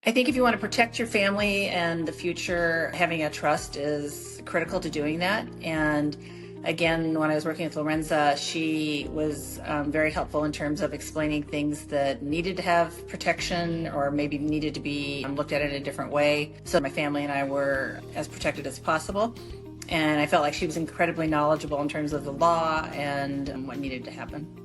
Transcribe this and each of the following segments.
I think if you want to protect your family and the future, having a trust is critical to doing that. And again, when I was working with Lorenza, she was very helpful in terms of explaining things that needed to have protection or maybe needed to be looked at in a different way. So my family and I were as protected as possible. And I felt like she was incredibly knowledgeable in terms of the law and what needed to happen.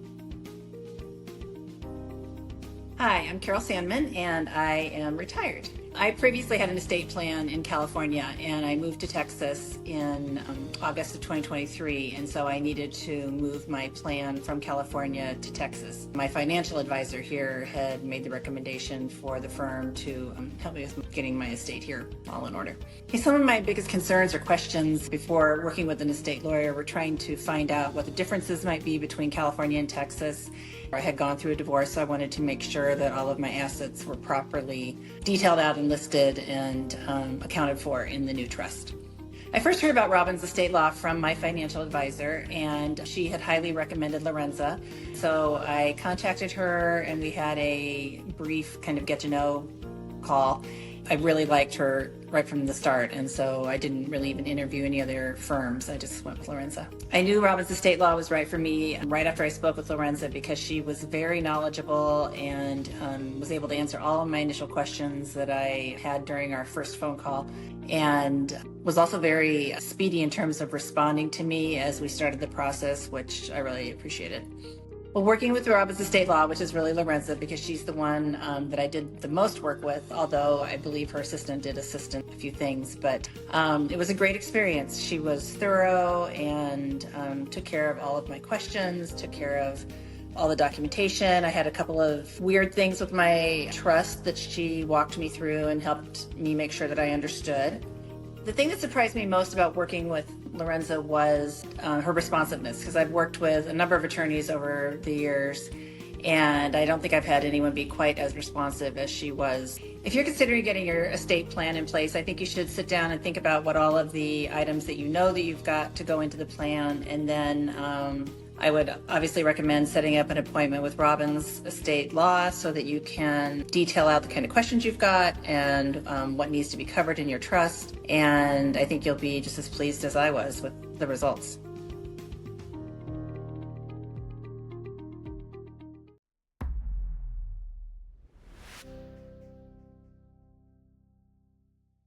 Hi, I'm Carol Sandman, and I am retired. I previously had an estate plan in California, and I moved to Texas in August of 2023, and so I needed to move my plan from California to Texas. My financial advisor here had made the recommendation for the firm to help me with getting my estate here all in order. Some of my biggest concerns or questions before working with an estate lawyer were trying to find out what the differences might be between California and Texas. I had gone through a divorce, so I wanted to make sure that all of my assets were properly detailed out and listed and accounted for in the new trust. I first heard about Robbins Estate Law from my financial advisor, and she had highly recommended Lorenza. So I contacted her, and we had a brief kind of get-to-know call. I really liked her right from the start, and so I didn't really even interview any other firms. I just went with Lorenza. I knew Robbins Estate Law was right for me right after I spoke with Lorenza because she was very knowledgeable and was able to answer all of my initial questions that I had during our first phone call, and was also very speedy in terms of responding to me as we started the process, which I really appreciated. Well, working with Robbins Estate Law, which is really Lorenza, because she's the one that I did the most work with, although I believe her assistant did assist in a few things. But it was a great experience. She was thorough and took care of all of my questions, took care of all the documentation. I had a couple of weird things with my trust that she walked me through and helped me make sure that I understood. The thing that surprised me most about working with Lorenza was her responsiveness, because I've worked with a number of attorneys over the years, and I don't think I've had anyone be quite as responsive as she was. If you're considering getting your estate plan in place, I think you should sit down and think about what all of the items that you know that you've got to go into the plan, and then I would obviously recommend setting up an appointment with Robbins Estate Law so that you can detail out the kind of questions you've got and what needs to be covered in your trust. And I think you'll be just as pleased as I was with the results.